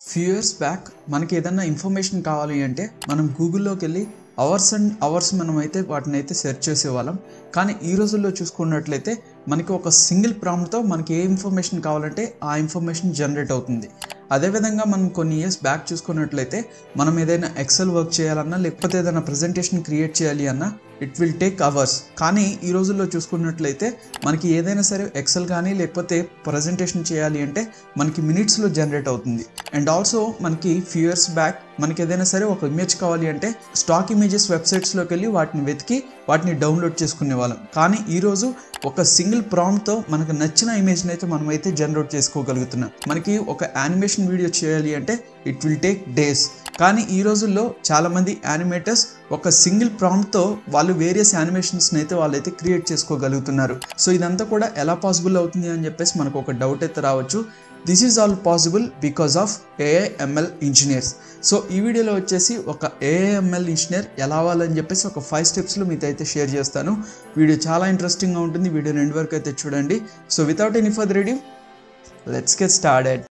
Few years back మనకి ఏదైనా information కావాలి అంటే మనం గూగుల్లోకి వెళ్ళి అవర్స్ అండ్ అవర్స్ మనమైతే వాటిని అయితే సెర్చ్ చేసేవాళ్ళం. కానీ ఈ రోజుల్లో చూసుకున్నట్లయితే మనకి ఒక సింగిల్ ప్రాంప్ట్తో మనకి ఏ ఇన్ఫర్మేషన్ కావాలంటే ఆ ఇన్ఫర్మేషన్ జనరేట్ అవుతుంది. అదేవిధంగా మనం కొన్ని ఇయర్స్ బ్యాక్ చూసుకున్నట్లయితే మనం ఏదైనా ఎక్సెల్ వర్క్ చేయాలన్నా లేకపోతే ఏదైనా ప్రజెంటేషన్ క్రియేట్ చేయాలి అన్నా ఇట్ విల్ టేక్ అవర్స్. కానీ ఈ రోజుల్లో చూసుకున్నట్లయితే మనకి ఏదైనా సరే ఎక్సెల్ కానీ లేకపోతే ప్రజెంటేషన్ చేయాలి అంటే మనకి మినిట్స్లో జనరేట్ అవుతుంది. అండ్ ఆల్సో మనకి ఫ్యూ ఇయర్స్ బ్యాక్ మనకి ఏదైనా సరే ఒక ఇమేజ్ కావాలి అంటే స్టాక్ ఇమేజెస్ వెబ్సైట్స్లోకి వెళ్ళి వాటిని వెతికి వాటిని డౌన్లోడ్ చేసుకునే వాళ్ళం. కానీ ఈరోజు ఒక సింగిల్ ప్రాంప్ట్తో మనకు నచ్చిన ఇమేజ్ని అయితే మనమైతే జనరేట్ చేసుకోగలుగుతున్నాం. మనకి ఒక యానిమేషన్ వీడియో చేయాలి అంటే ఇట్ విల్ టేక్ డేస్. కానీ ఈ రోజుల్లో చాలామంది యానిమేటర్స్ ఒక సింగిల్ ప్రాంప్ట్తో వాళ్ళు వేరియస్ యానిమేషన్స్ని అయితే వాళ్ళైతే క్రియేట్ చేసుకోగలుగుతున్నారు. సో ఇదంతా కూడా ఎలా పాసిబుల్ అవుతుంది అని చెప్పేసి మనకు ఒక డౌట్ అయితే రావచ్చు. This is all possible because of AI/ML engineers. So ఈ వీడియోలో వచ్చేసి ఒక AI/ML ఇంజనీర్ ఎలా అవ్వాలని చెప్పేసి ఒక 5 స్టెప్స్లో మీతో అయితే షేర్ చేస్తాను. వీడియో చాలా ఇంట్రెస్టింగ్గా ఉంటుంది. వీడియో ఎండ్ వరకు అయితే చూడండి. So without any further ado let's get started.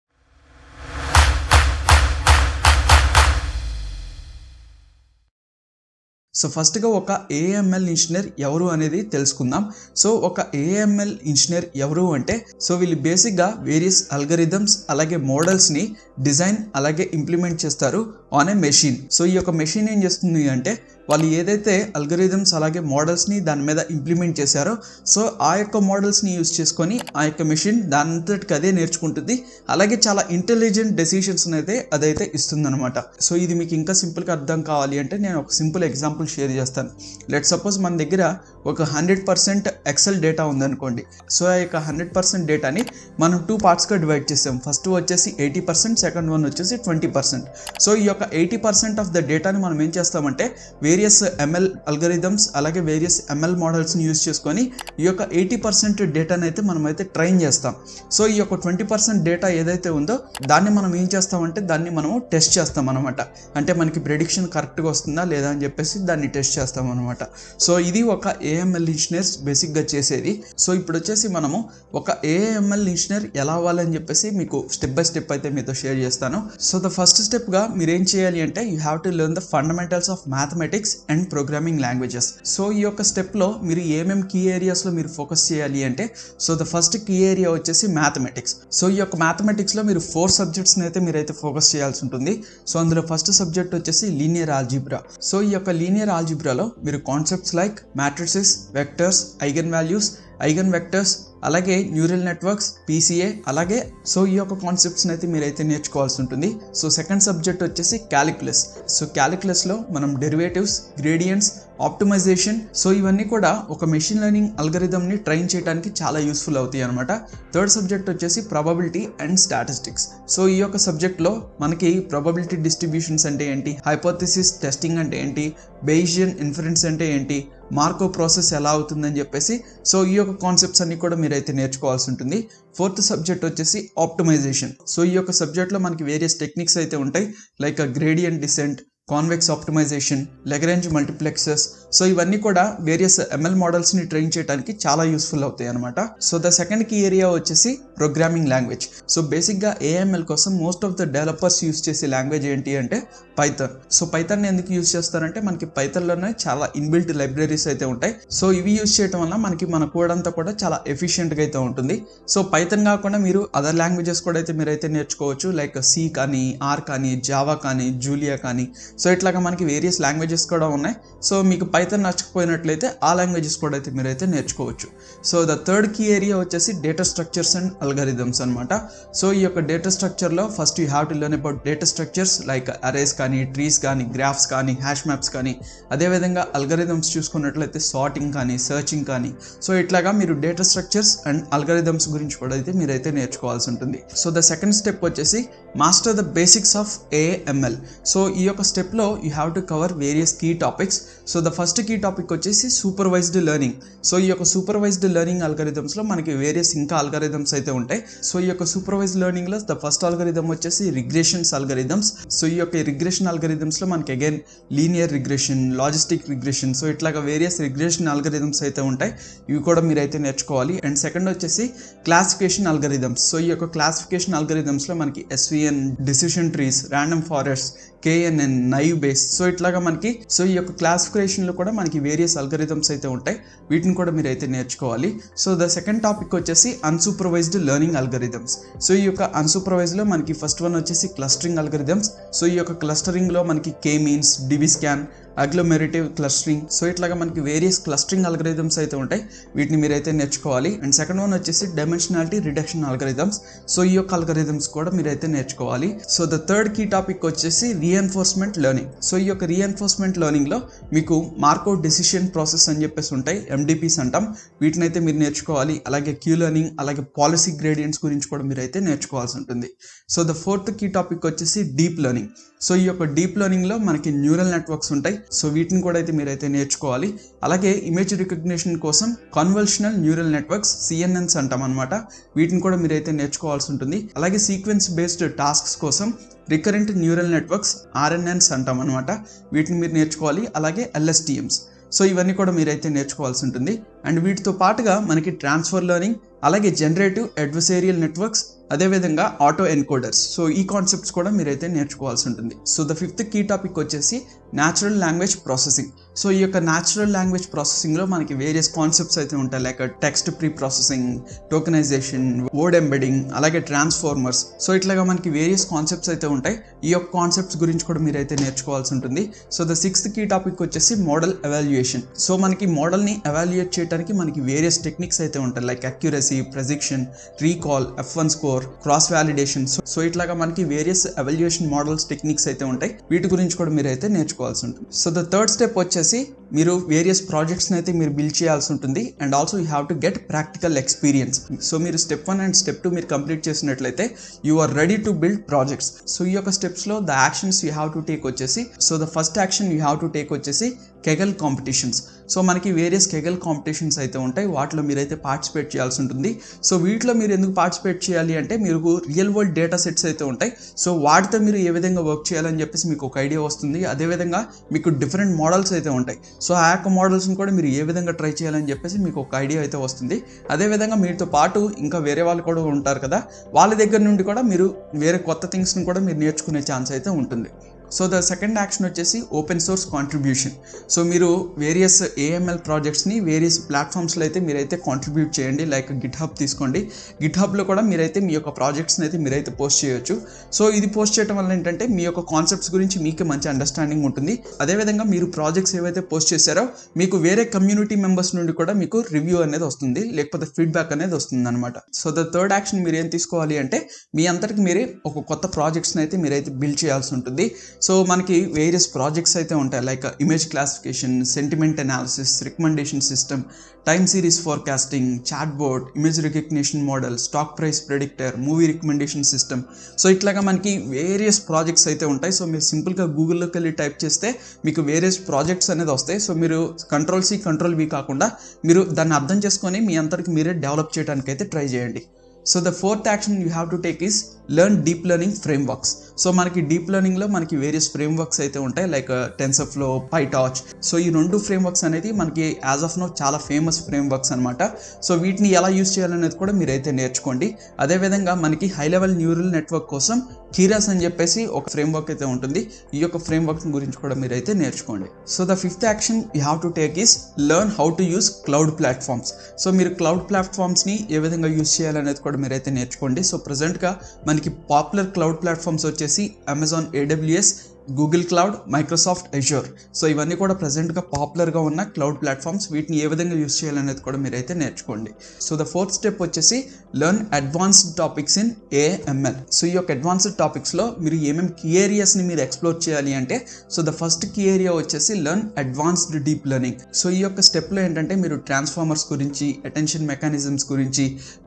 So ఫస్ట్గా ఒక AI/ML ఇంజనీర్ ఎవరు అనేది తెలుసుకుందాం. సో ఒక AI/ML ఇంజనీర్ ఎవరు అంటే వీళ్ళు బేసిక్గా వేరియస్ అల్గరిథమ్స్ అలాగే మోడల్స్ని డిజైన్ అలాగే ఇంప్లిమెంట్ చేస్తారు ఆన్ ఏ మెషిన్. సో ఈ యొక్క మెషిన్ ఏం చేస్తుంది అంటే వాళ్ళు ఏదైతే అల్గరిథమ్స్ అలాగే మోడల్స్ని దాని మీద ఇంప్లిమెంట్ చేశారో సో ఆ యొక్క మోడల్స్ని యూజ్ చేసుకొని ఆ యొక్క మెషిన్ దానంతటికి అదే నేర్చుకుంటుంది. అలాగే చాలా ఇంటెలిజెంట్ డెసిషన్స్ని అయితే అదైతే ఇస్తుందన్నమాట. సో ఇది మీకు ఇంకా సింపుల్గా అర్థం కావాలి అంటే నేను ఒక సింపుల్ ఎగ్జాంపుల్ షేర్ చేస్తాను. లెట్ సపోజ్ మన దగ్గర ఒక 100% ఎక్సెల్ డేటా ఉందనుకోండి. సో ఆ యొక్క 100% డేటాని మనం 2 పార్ట్స్గా డివైడ్ చేసాం. ఫస్ట్ వచ్చేసి 80%, సెకండ్ వన్ వచ్చేసి 20%. సో ఈ యొక్క 80% ఆఫ్ ద డేటాని మనం ఏం చేస్తామంటే వేరియస్ ML అల్గరిథమ్స్ అలాగే వేరియస్ ML మోడల్స్ని యూజ్ చేసుకొని ఈ యొక్క 80% డేటాని అయితే మనమైతే ట్రైన్ చేస్తాం. సో ఈ యొక్క 20% డేటా ఏదైతే ఉందో దాన్ని మనం ఏం చేస్తామంటే దాన్ని మనము టెస్ట్ చేస్తాం అనమాట. అంటే మనకి ప్రెడిక్షన్ కరెక్ట్గా వస్తుందా లేదా అని చెప్పేసి దాన్ని టెస్ట్ చేస్తాం అనమాట. సో ఇది ఒక AI/ML ఇంజనీర్స్ బేసిక్గా చేసేది. సో ఇప్పుడు వచ్చేసి మనము ఒక AI/ML ఇంజనీర్ ఎలా అవ్వాలని చెప్పేసి మీకు స్టెప్ బై స్టెప్ అయితే మీతో షేర్ చేస్తాను. సో ద ఫస్ట్ స్టెప్గా మీరు ఏం చేయాలి అంటే you have to learn the fundamentals of mathematics and programming languages. So ఈ యొక్క స్టెప్లో మీరు ఏమేమి కీ ఏరియాస్లో మీరు ఫోకస్ చేయాలి అంటే so the first key area వచ్చేసి మ్యాథమెటిక్స్. సో ఈ యొక్క మ్యాథమెటిక్స్లో మీరు 4 సబ్జెక్ట్స్ని అయితే మీరైతే ఫోకస్ చేయాల్సి ఉంటుంది. సో అందులో ఫస్ట్ సబ్జెక్ట్ వచ్చేసి లీనియర్ ఆల్జీబ్రా. సో ఈ యొక్క లీనియర్ ఆల్జీబ్రాలో మీరు concepts like matrices, vectors, eigen values, eigen vectors అలాగే న్యూరల్ నెట్వర్క్స్, PCA అలాగే సో ఈ యొక్క కాన్సెప్ట్స్ని అయితే మీరైతే నేర్చుకోవాల్సి ఉంటుంది. సో సెకండ్ సబ్జెక్ట్ వచ్చేసి క్యాలిక్యులస్. సో క్యాలిక్యులస్లో మనం డెరివేటివ్స్, గ్రేడియంట్స్, ఆప్టిమైజేషన్ సో ఇవన్నీ కూడా ఒక మెషిన్ లెర్నింగ్ అల్గరిథమ్ని ట్రైన్ చేయడానికి చాలా యూస్ఫుల్ అవుతాయి అనమాట. థర్డ్ సబ్జెక్ట్ వచ్చేసి ప్రాబబిలిటీ అండ్ స్టాటిస్టిక్స్. సో ఈ యొక్క సబ్జెక్ట్లో మనకి ప్రాబబిలిటీ డిస్ట్రిబ్యూషన్స్ అంటే ఏంటి, హైపోథెసిస్ టెస్టింగ్ అంటే ఏంటి, బెయిజియన్ ఇన్ఫరెన్స్ అంటే ఏంటి, మార్కో ప్రాసెస్ ఎలా అవుతుందని చెప్పేసి సో ఈ యొక్క కాన్సెప్ట్స్ అన్ని కూడా మీరైతే నేర్చుకోవాల్సి ఉంటుంది. ఫోర్త్ సబ్జెక్ట్ వచ్చేసి ఆప్టిమైజేషన్. సో ఈ యొక్క సబ్జెక్ట్లో మనకి వేరియస్ టెక్నిక్స్ అయితే ఉంటాయి like gradient descent, convex optimisation, Lagrange multiplexes. So ఇవన్నీ కూడా వేరియస్ ML మోడల్స్ని ట్రైన్ చేయడానికి చాలా యూస్ఫుల్ అవుతాయి అనమాట. So the second key area వచ్చేసి ప్రోగ్రామింగ్ లాంగ్వేజ్. సో బేసిక్గా AI/ML కోసం most of the developers use చేసే లాంగ్వేజ్ ఏంటి అంటే పైథాన్. సో పైథాన్ని ఎందుకు యూజ్ చేస్తారంటే మనకి పైథాన్లోనే చాలా ఇన్బిల్ట్ లైబ్రరీస్ అయితే ఉంటాయి. సో ఇవి యూజ్ చేయడం వల్ల మనకి మన కోడ్ అంతా కూడా చాలా ఎఫిషియెంట్గా అయితే ఉంటుంది. సో పైథాన్ కాకుండా మీరు అదర్ లాంగ్వేజెస్ కూడా అయితే మీరైతే నేర్చుకోవచ్చు లైక్ C కానీ, R కానీ, జావా కానీ, జూలియా కానీ. సో ఇట్లాగా మనకి వేరియస్ లాంగ్వేజెస్ కూడా ఉన్నాయి. సో మీకు పైథాన్ నచ్చకపోయినట్లయితే ఆ లాంగ్వేజెస్ కూడా అయితే మీరైతే నేర్చుకోవచ్చు. So the third key area వచ్చేసి డేటా స్ట్రక్చర్స్ అండ్ అల్గరిథమ్స్ అనమాట. సో ఈ యొక్క డేటా స్ట్రక్చర్లో first you have to learn about data structures like arrays కానీ, ట్రీస్ కానీ, గ్రాఫ్స్ కానీ, హ్యాష్ మ్యాప్స్ కానీ. అదేవిధంగా అల్గరిథమ్స్ చూసుకున్నట్లయితే సార్టింగ్ కానీ, సర్చింగ్ కానీ. సో ఇట్లాగా మీరు డేటా స్ట్రక్చర్స్ అండ్ అల్గరిథమ్స్ గురించి కూడా అయితే మీరైతే నేర్చుకోవాల్సి ఉంటుంది. సో ద సెకండ్ స్టెప్ వచ్చేసి master the basics of AI/ML. So ఈ యొక్క స్టెప్ స్టెప్లో you have to cover various key topics. So the first key topic వచ్చేసి సూపర్వైజ్డ్ లెర్నింగ్. సో ఈ యొక్క సూపర్వైజ్డ్ లెర్నింగ్ అల్గరిథమ్స్లో మనకి వేరియస్ ఇంకా అల్గరిథమ్స్ అయితే ఉంటాయి. సో ఈ యొక్క సూపర్వైజ్డ్ లెర్నింగ్లో ద ఫస్ట్ అల్గరిథమ్ వచ్చేసి రిగ్రెషన్స్ అల్గరిథమ్స్. సో ఈ యొక్క రిగ్రెషన్ అల్గరిథమ్స్లో మనకి again linear regression, logistic regression, so ఇట్లాగా వేరియస్ రిగ్రెషన్ అల్గరిథమ్స్ అయితే ఉంటాయి. ఇవి కూడా మీరైతే నేర్చుకోవాలి. అండ్ సెకండ్ వచ్చేసి క్లాసిఫికేషన్ అల్గరిథమ్స్. సో ఈ యొక్క క్లాసిఫికేషన్ అల్గరిథమ్స్లో మనకి SVN, decision trees, random forest, KNN, naive base, so ఇట్లాగా మనకి సో ఈ యొక్క క్లాసిఫికేషన్లో కూడా మనకి వేరియస్ అల్గరిథమ్స్ అయితే ఉంటాయి. వీటిని కూడా మీరు అయితే నేర్చుకోవాలి. సో ద సెకండ్ టాపిక్ వచ్చేసి అన్సూపర్వైజ్డ్ లెర్నింగ్ అల్గరిథమ్స్. సో ఈ యొక్క అన్సూపర్వైజ్డ్లో మనకి ఫస్ట్ వన్ వచ్చేసి క్లస్టరింగ్ అల్గరిథమ్స్. సో ఈ యొక్క క్లస్టరింగ్లో మనకి K-మీన్స్, DB-స్కాన్, అగ్లోమెరేటివ్ క్లస్టరింగ్, సో ఇట్లాగా మనకి వేరియస్ క్లస్టరింగ్ అల్గరిథమ్స్ అయితే ఉంటాయి. వీటిని మీరైతే నేర్చుకోవాలి. అండ్ సెకండ్ వన్ వచ్చేసి డైమెన్షనాలిటీ రిడక్షన్ అల్గరిథమ్స్. సో ఈ యొక్క అల్గరిథమ్స్ కూడా మీరైతే నేర్చుకోవాలి. So the third key topic వచ్చేసి రీఎన్ఫోర్స్మెంట్ లెర్నింగ్. సో ఈ యొక్క రీఎన్ఫోర్స్మెంట్ లెర్నింగ్లో మీకు మార్కో డెసిషన్ ప్రాసెస్ అని చెప్పేసి ఉంటాయి, MDPs అంటాం. వీటిని అయితే మీరు నేర్చుకోవాలి. అలాగే క్యూ లెర్నింగ్, అలాగే పాలసీ గ్రేడియంట్స్ గురించి కూడా మీరైతే నేర్చుకోవాల్సి ఉంటుంది. So the fourth key topic వచ్చేసి డీప్ లెర్నింగ్. సో ఈ యొక్క డీప్ లెర్నింగ్లో మనకి న్యూరల్ నెట్వర్క్స్ ఉంటాయి. సో వీటిని కూడా అయితే మీరైతే నేర్చుకోవాలి. అలాగే ఇమేజ్ రికగ్నిషన్ కోసం కన్వల్షనల్ న్యూరల్ నెట్వర్క్స్, CNNs అంటాం అనమాట. వీటిని కూడా మీరైతే నేర్చుకోవాల్సి ఉంటుంది. అలాగే సీక్వెన్స్ బేస్డ్ టాస్క్స్ కోసం రికరెంట్ న్యూరల్ నెట్వర్క్స్, RNNs అంటాం అనమాట. వీటిని మీరు నేర్చుకోవాలి. అలాగే LSTMs. సో ఇవన్నీ కూడా మీరైతే నేర్చుకోవాల్సి ఉంటుంది. అండ్ వీటితో పాటుగా మనకి ట్రాన్స్ఫర్ లెర్నింగ్, అలాగే జనరేటివ్ అడ్వర్సేరియల్ నెట్వర్క్స్, అదేవిధంగా ఆటో ఎన్కోడర్స్, సో ఈ కాన్సెప్ట్స్ కూడా మీరైతే నేర్చుకోవాల్సి ఉంటుంది. So the fifth key topic వచ్చేసి న్యాచురల్ లాంగ్వేజ్ ప్రాసెసింగ్. సో ఈ యొక్క న్యాచురల్ లాంగ్వేజ్ ప్రాసెసింగ్లో మనకి వేరియస్ కాన్సెప్ట్స్ అయితే ఉంటాయి. Like text pre processing, tokenization, word embedding, అలాగే ట్రాన్స్ఫార్మర్స్, సో ఇట్లాగా మనకి వేరియస్ కాన్సెప్ట్స్ అయితే ఉంటాయి. ఈ యొక్క కాన్సెప్ట్స్ గురించి కూడా మీరైతే నేర్చుకోవాల్సి ఉంటుంది. So the sixth key topic వచ్చేసి మోడల్ ఎవాల్యుయేషన్. సో మనకి మోడల్ని ఎవాల్యుయేట్ చేయడానికి మనకి వేరియస్ టెక్నిక్స్ అయితే ఉంటాయి. Like accuracy, prediction, recall, F1 score, cross validation, so ఇట్లాగా మనకి వేరియస్ ఎవాల్యుయేషన్ మోడల్స్ టెక్నిక్స్ అయితే ఉంటాయి. వీటి గురించి కూడా మీరైతే నేర్చుకోవాల్సి ఉంటుంది. సో ద థర్డ్ స్టెప్ వచ్చేసి మీరు వేరియస్ ప్రాజెక్ట్స్ని అయితే మీరు బిల్డ్ చేయాల్సి ఉంటుంది. And also you have to get practical experience. So మీరు స్టెప్ 1 అండ్ స్టెప్ 2 మీరు కంప్లీట్ చేసినట్లయితే you are ready to build projects. So ఈ యొక్క స్టెప్స్లో the actions you have to take వచ్చేసి, so the first action you have to take వచ్చేసి Kaggle competitions. So మనకి various Kaggle competitions అయితే ఉంటాయి. వాటిలో మీరైతే పార్టిసిపేట్ చేయాల్సి ఉంటుంది. సో వీటిలో మీరు ఎందుకు పార్టిసిపేట్ చేయాలి అంటే మీకు రియల్ వరల్డ్ డేటా సెట్స్ అయితే ఉంటాయి. సో వాటితో మీరు ఏ విధంగా వర్క్ చేయాలని చెప్పేసి మీకు ఒక ఐడియా వస్తుంది. అదేవిధంగా మీకు డిఫరెంట్ మోడల్స్ అయితే ఉంటాయి. సో ఆ యొక్క మోడల్స్ని కూడా మీరు ఏ విధంగా ట్రై చేయాలని చెప్పేసి మీకు ఒక ఐడియా అయితే వస్తుంది. అదేవిధంగా మీతో పాటు ఇంకా వేరే వాళ్ళు కూడా ఉంటారు కదా, వాళ్ళ దగ్గర నుండి కూడా మీరు వేరే కొత్త థింగ్స్ని కూడా మీరు నేర్చుకునే ఛాన్స్ అయితే ఉంటుంది. సో ద సెకండ్ యాక్షన్ వచ్చేసి ఓపెన్ సోర్స్ కాంట్రిబ్యూషన్. సో మీరు వేరియస్ AML ప్రాజెక్ట్స్ని వేరియస్ ప్లాట్ఫామ్స్లో అయితే మీరైతే కాంట్రిబ్యూట్ చేయండి. లైక్ గిట్హబ్ తీసుకోండి. గిట్హబ్లో కూడా మీరైతే మీ యొక్క ప్రాజెక్ట్స్ని అయితే మీరైతే పోస్ట్ చేయొచ్చు. సో ఇది పోస్ట్ చేయడం వల్ల ఏంటంటే మీ యొక్క కాన్సెప్ట్స్ గురించి మీకు మంచి అండర్స్టాండింగ్ ఉంటుంది. అదేవిధంగా మీరు ప్రాజెక్ట్స్ ఏవైతే పోస్ట్ చేశారో మీకు వేరే కమ్యూనిటీ మెంబర్స్ నుండి కూడా మీకు రివ్యూ అనేది వస్తుంది, లేకపోతే ఫీడ్బ్యాక్ అనేది వస్తుంది అనమాట. సో ద థర్డ్ యాక్షన్ మీరు ఏం తీసుకోవాలి అంటే మీ అంతటికి మీరే ఒక కొత్త ప్రాజెక్ట్స్ని అయితే మీరైతే బిల్డ్ చేయాల్సి ఉంటుంది. సో మనకి వేరియస్ ప్రాజెక్ట్స్ అయితే ఉంటాయి. Like image classification, sentiment analysis, recommendation system, time series forecasting, chat board, image recognition model, stock price predictor, movie recommendation system. So ఇట్లాగా మనకి వేరియస్ ప్రాజెక్ట్స్ అయితే ఉంటాయి. సో మీరు సింపుల్గా గూగుల్లోకి వెళ్ళి టైప్ చేస్తే మీకు వేరియస్ ప్రాజెక్ట్స్ అనేది వస్తాయి. సో మీరు Ctrl+C Ctrl+V కాకుండా మీరు దాన్ని అర్థం చేసుకొని మీ అంతటికి మీరే డెవలప్ చేయడానికి అయితే ట్రై చేయండి. So the fourth action you have to take is learn deep learning frameworks. So మనకి డీప్ లెర్నింగ్లో మనకి వేరియస్ ఫ్రేమ్వర్క్స్ అయితే ఉంటాయి. లైక్ టెన్సర్ఫ్లో, పైటార్చ్. సో ఈ 2 ఫ్రేమ్వర్క్స్ అనేది మనకి యాజ్ ఆఫ్ నో చాలా ఫేమస్ ఫ్రేమ్వర్క్స్ అనమాట. సో వీటిని ఎలా యూజ్ చేయాలనేది కూడా మీరైతే నేర్చుకోండి. అదేవిధంగా మనకి హై లెవెల్ న్యూరల్ నెట్వర్క్ కోసం కీరాస్ అని చెప్పేసి ఒక ఫ్రేమ్వర్క్ అయితే ఉంటుంది. ఈ యొక్క ఫ్రేమ్వర్క్ గురించి కూడా మీరైతే నేర్చుకోండి. So the fifth action you have to take is learn how to use cloud platforms. So మీరు క్లౌడ్ ప్లాట్ఫామ్స్ని ఏ విధంగా యూజ్ చేయాలనేది కూడా మీరైతే నేర్చుకోండి. సో ప్రజెంట్గా మనకి పాపులర్ క్లౌడ్ ప్లాట్ఫామ్స్ వచ్చేసి Amazon AWS, Google cloud, Microsoft Azure. So ఇవన్నీ కూడా ప్రజెంట్గా పాపులర్గా ఉన్న క్లౌడ్ ప్లాట్ఫామ్స్. వీటిని ఏ విధంగా యూజ్ చేయాలనేది కూడా మీరైతే నేర్చుకోండి. సో ద ఫోర్త్ స్టెప్ వచ్చేసి learn advanced topics in AML. So ఈ యొక్క అడ్వాన్స్డ్ టాపిక్స్లో మీరు ఏమేమి కీ ఏరియాస్ని మీరు ఎక్స్ప్లోర్ చేయాలి అంటే, so the first key area వచ్చేసి learn advanced deep learning. So ఈ యొక్క స్టెప్లో ఏంటంటే మీరు ట్రాన్స్ఫార్మర్స్ గురించి, అటెన్షన్ మెకానిజమ్స్ గురించి,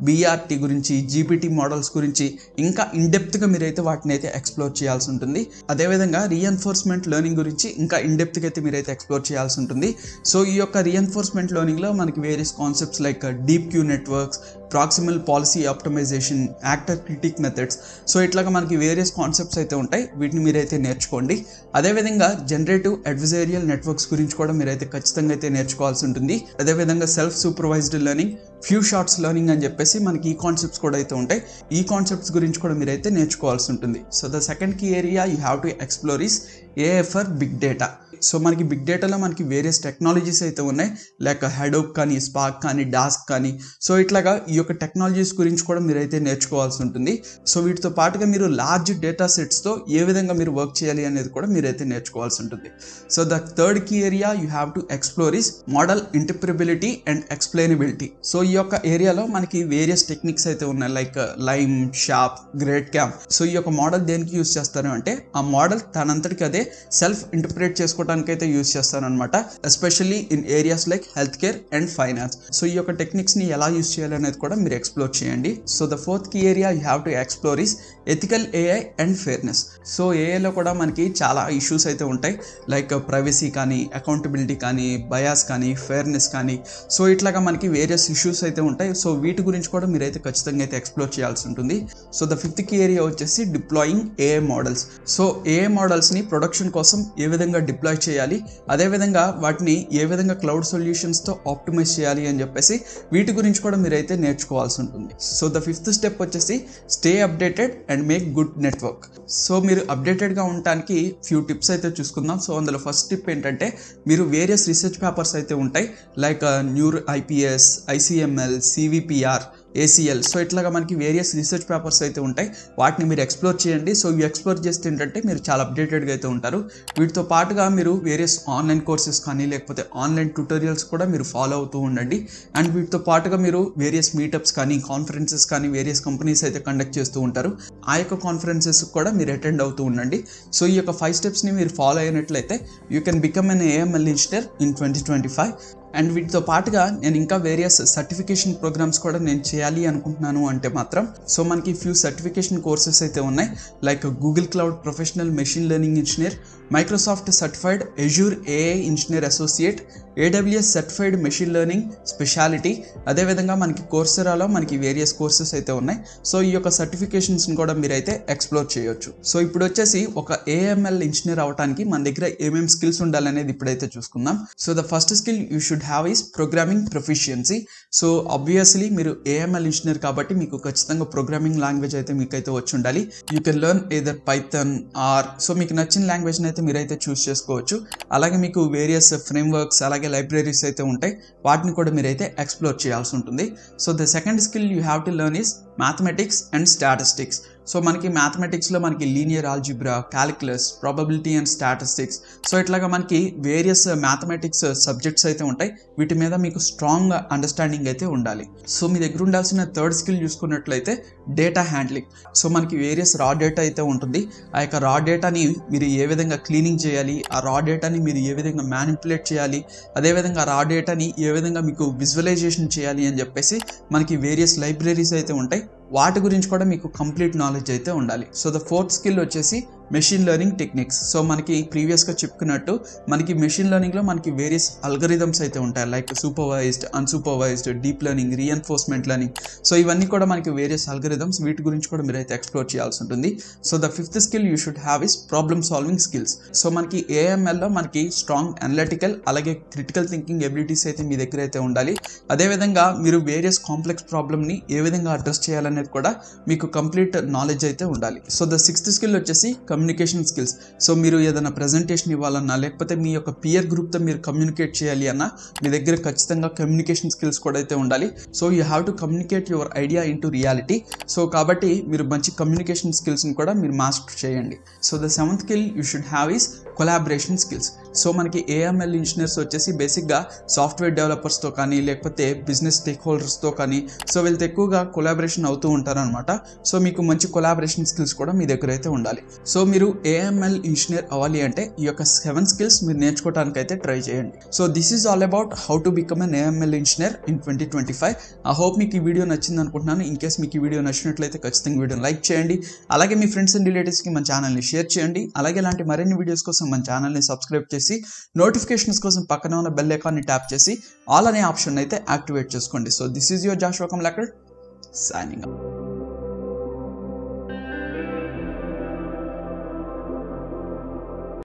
BRT గురించి, GPT మోడల్స్ గురించి ఇంకా ఇన్డెప్త్గా మీరైతే వాటిని అయితే ఎక్స్ప్లోర్ చేయాల్సి ఉంటుంది. అదేవిధంగా రీఎన్ఫోర్స్మెంట్ లెర్నింగ్ గురించి ఇంకా ఇన్డెప్త్గా అయితే మీరైతే ఎక్స్ప్లోర్ చేయాల్సి ఉంటుంది. సో ఈ యొక్క రీఎన్ఫోర్స్మెంట్ లెర్నింగ్లో మనకి various concepts like deep Q networks, proximal policy optimisation, actor critic methods, so ఇట్లాగా మనకి వేరియస్ కాన్సెప్ట్స్ అయితే ఉంటాయి. వీటిని మీరైతే నేర్చుకోండి. అదేవిధంగా జనరేటివ్ అడ్వైజరియల్ నెట్వర్క్స్ గురించి కూడా మీరైతే ఖచ్చితంగా అయితే నేర్చుకోవాల్సి ఉంటుంది. అదేవిధంగా self supervised learning, few shots learning అని చెప్పేసి మనకి ఈ కాన్సెప్ట్స్ కూడా అయితే ఉంటాయి. ఈ కాన్సెప్ట్స్ గురించి కూడా మీరైతే నేర్చుకోవాల్సి ఉంటుంది. So the second key area you have to explore is AI for big data. So మనకి బిగ్ డేటాలో మనకి వేరియస్ టెక్నాలజీస్ అయితే ఉన్నాయి, లైక్ హెడోప్ కానీ, స్పార్క్ కానీ, డాస్క్ కానీ. సో ఇట్లాగా ఈ యొక్క టెక్నాలజీస్ గురించి కూడా మీరైతే నేర్చుకోవాల్సి ఉంటుంది. సో వీటితో పాటుగా మీరు లార్జ్ డేటా సెట్స్తో ఏ విధంగా మీరు వర్క్ చేయాలి అనేది కూడా మీరైతే నేర్చుకోవాల్సి ఉంటుంది. So the third key area you have to explore is model interpretability and explainability. So ఈ యొక్క ఏరియాలో మనకి వేరియస్ టెక్నిక్స్ అయితే ఉన్నాయి, like LIME, SHAP, Grad CAM. So ఈ యొక్క మోడల్ దేనికి యూజ్ చేస్తారు అంటే ఆ మోడల్ తనంతటికి అదే సెల్ఫ్ ఇంటర్ప్రిట్ చేసుకోవడానికి అయితే యూజ్ చేస్తాను అనమాట, especially in areas like health care and finance. So ఈ యొక్క టెక్నిక్స్ ని ఎలా యూజ్ చేయాలి అనేది కూడా మీరు ఎక్స్ప్లోర్ చేయండి. So the fourth key area you have to explore is ethical AI and fairness. So ఏఐలో కూడా మనకి చాలా ఇష్యూస్ అయితే ఉంటాయి, లైక్ ప్రైవసీ కానీ, అకౌంటబిలిటీ కానీ, బయాస్ కానీ, ఫెయిర్నెస్ కానీ. సో ఇట్లాగా మనకి వేరియస్ ఇష్యూస్ అయితే ఉంటాయి. సో వీటి గురించి కూడా మీరైతే ఖచ్చితంగా అయితే ఎక్స్ప్లోర్ చేయాల్సి ఉంటుంది. So the fifth key area వచ్చేసి deploying AI models. So AI మోడల్స్ని ప్రొడక్షన్ కోసం ఏ విధంగా డిప్లాయ్ చేయాలి, అదేవిధంగా వాటిని ఏ విధంగా క్లౌడ్ సొల్యూషన్స్తో ఆప్టిమైజ్ చేయాలి అని చెప్పేసి వీటి గురించి కూడా మీరైతే నేర్చుకోవాల్సి ఉంటుంది. సో ద ఫిఫ్త్ స్టెప్ వచ్చేసి stay updated and make good network. So మీరు అప్డేటెడ్గా ఉండటానికి ఫ్యూ టిప్స్ అయితే చూసుకుందాం. సో అందులో ఫస్ట్ టిప్ ఏంటంటే మీరు వేరియస్ రీసెర్చ్ పేపర్స్ అయితే ఉంటాయి, లైక్ న్యూర్ ఐపీఎస్, ఐసీఎంఎల్, సివిపిఆర్, ఏసీఎల్. సో ఇట్లాగా మనకి వేరియస్ రీసెర్చ్ పేపర్స్ అయితే ఉంటాయి, వాటిని మీరు ఎక్స్ప్లోర్ చేయండి. సో ఇవి ఎక్స్ప్లోర్ చేస్తే ఏంటంటే మీరు చాలా అప్డేటెడ్గా అయితే ఉంటారు. వీటితో పాటుగా మీరు వేరియస్ ఆన్లైన్ కోర్సెస్ కానీ, లేకపోతే ఆన్లైన్ ట్యూటోరియల్స్ కూడా మీరు ఫాలో అవుతూ ఉండండి. అండ్ వీటితో పాటుగా మీరు వేరియస్ మీటప్స్ కానీ, కాన్ఫరెన్సెస్ కానీ వేరియస్ కంపెనీస్ అయితే కండక్ట్ చేస్తూ ఉంటారు. ఆ యొక్క కాన్ఫరెన్సెస్ కూడా మీరు అటెండ్ అవుతూ ఉండండి. సో ఈ యొక్క 5 స్టెప్స్ని మీరు ఫాలో అయినట్లయితే you can become an AML engineer in 2025. And వీటితో పాటుగా నేను ఇంకా వేరియస్ సర్టిఫికేషన్ ప్రోగ్రామ్స్ కూడా నేను చేయాలి అనుకుంటున్నాను అంటే మాత్రం, సో మనకి ఫ్యూ సర్టిఫికేషన్ కోర్సెస్ అయితే ఉన్నాయి, like Google cloud professional machine learning engineer, Microsoft certified Azure AI engineer associate, AWS certified machine learning speciality. అదేవిధంగా మనకి కోర్సెరాలో మనకి వేరియస్ కోర్సెస్ అయితే ఉన్నాయి. సో ఈ యొక్క సర్టిఫికేషన్స్ని కూడా మీరైతే ఎక్స్ప్లోర్ చేయొచ్చు. సో ఇప్పుడు వచ్చేసి ఒక ఏఎంఎల్ ఇంజనీర్ అవడానికి మన దగ్గర ఏమేమి స్కిల్స్ ఉండాలనేది ఇప్పుడైతే చూసుకుందాం. So the first skill you should have is programming proficiency. So obviously మీరు ఏఎంఎల్ ఇంజనీర్ కాబట్టి మీకు ఖచ్చితంగా ప్రోగ్రామింగ్ లాంగ్వేజ్ అయితే మీకైతే వచ్చి ఉండాలి. You can learn either Python or, so మీకు నచ్చిన లాంగ్వేజ్ని అయితే మీరైతే చూస్ చేసుకోవచ్చు. అలాగే మీకు వేరియస్ ఫ్రేమ్వర్క్స్ అలాగే లైబ్రరీస్ అయితే ఉంటాయి, వాటిని కూడా మీరైతే ఎక్స్ప్లోర్ చేయాల్సి ఉంటుంది. So the second skill you have to learn is mathematics and statistics. So మనకి మ్యాథమెటిక్స్లో మనకి linear algebra, calculus, probability and statistics. So ఇట్లాగా మనకి వేరియస్ మ్యాథమెటిక్స్ సబ్జెక్ట్స్ అయితే ఉంటాయి, వీటి మీద మీకు స్ట్రాంగ్ అండర్స్టాండింగ్ అయితే ఉండాలి. సో మీ దగ్గర ఉండాల్సిన థర్డ్ స్కిల్ చూసుకున్నట్లయితే డేటా హ్యాండ్లింగ్. సో మనకి వేరియస్ రా డేటా అయితే ఉంటుంది, ఆ యొక్క రా డేటాని మీరు ఏ విధంగా క్లీనింగ్ చేయాలి, ఆ రా డేటాని మీరు ఏ విధంగా మ్యానిపులేట్ చేయాలి, అదేవిధంగా రా డేటాని ఏ విధంగా మీకు విజువలైజేషన్ చేయాలి అని చెప్పేసి మనకి వేరియస్ లైబ్రరీస్ అయితే ఉంటాయి, వాటి గురించి కూడా మీకు కంప్లీట్ నాలెడ్జ్ అయితే ఉండాలి. సో ద ఫోర్త్ స్కిల్ వచ్చేసి మెషిన్ లెర్నింగ్ టెక్నిక్స్. సో మనకి ప్రీవియస్గా చెప్పుకున్నట్టు మనకి మెషిన్ లెర్నింగ్లో మనకి వేరియస్ అల్గరిథమ్స్ అయితే ఉంటాయి, like supervised, unsupervised, deep learning, reinforcement learning. So ఇవన్నీ కూడా మనకి వేరియస్ అల్గరిథమ్స్, వీటి గురించి కూడా మీరైతే ఎక్స్ప్లోర్ చేయాల్సి ఉంటుంది. So the fifth skill you should have is problem solving skills. So మనకి ఏఎంఎల్లో మనకి స్ట్రాంగ్ అనలిటికల్ అలాగే క్రిటికల్ థింకింగ్ ఎబిలిటీస్ అయితే మీ దగ్గర అయితే ఉండాలి. అదేవిధంగా మీరు వేరియస్ కాంప్లెక్స్ ప్రాబ్లమ్ని ఏ విధంగా అడ్రస్ చేయాలనేది కూడా మీకు కంప్లీట్ నాలెడ్జ్ అయితే ఉండాలి. సో ద సిక్స్త్ స్కిల్ వచ్చేసి కమ్యూనికేషన్ స్కిల్స్. సో మీరు ఏదైనా ప్రజెంటేషన్ ఇవ్వాలన్నా, లేకపోతే మీ యొక్క పియర్ గ్రూప్తో మీరు కమ్యూనికేట్ చేయాలి అన్నా, మీ దగ్గర ఖచ్చితంగా కమ్యూనికేషన్ స్కిల్స్ కూడా అయితే ఉండాలి. So you have to communicate your idea into reality. So కాబట్టి మీరు మంచి కమ్యూనికేషన్ స్కిల్స్ని కూడా మీరు మాస్టర్ చేయండి. So the seventh skill you should have is collaboration skills. So మనకి ఏఎంఎల్ ఇంజనీర్స్ వచ్చేసి బేసిక్గా సాఫ్ట్వేర్ డెవలపర్స్తో కానీ, లేకపోతే బిజినెస్ స్టేక్ హోల్డర్స్తో కానీ, సో వీళ్ళతో ఎక్కువగా కొలాబరేషన్ అవుతూ అవుతూ ఉంటారనమాట. సో మీకు మంచి కొలాబరేషన్ స్కిల్స్ కూడా మీ దగ్గర అయితే ఉండాలి. సో మీరు ఏఎంఎల్ ఇంజనీర్ అవ్వాలి అంటే ఈ యొక్క 7 స్కిల్స్ మీరు నేర్చుకోవడానికి అయితే ట్రై చేయండి. So this is all about how to become an AML engineer in 2025. I hope మీకు ఈ వీడియో నచ్చింది అనుకుంటున్నాను. ఇన్ కేస్ మీకు ఈ వీడియో నచ్చినట్లయితే ఖచ్చితంగా వీడియోని లైక్ చేయండి. అలాగే మీ ఫ్రెండ్స్ అండ్ రిలేటివ్స్కి మన ఛానల్ని షేర్ చేయండి. అలాగే ఇలాంటి మరిన్ని వీడియోస్ కోసం మన ఛానల్ని సబ్స్క్రైబ్ చేసి నోటిఫికేషన్స్ కోసం పక్కన ఉన్న బెల్ ఐకాన్ని ట్యాప్ చేసి ఆల్ అనే ఆప్షన్ అయితే యాక్టివేట్ చేసుకోండి. So this is your Joshua Kamlakar signing up.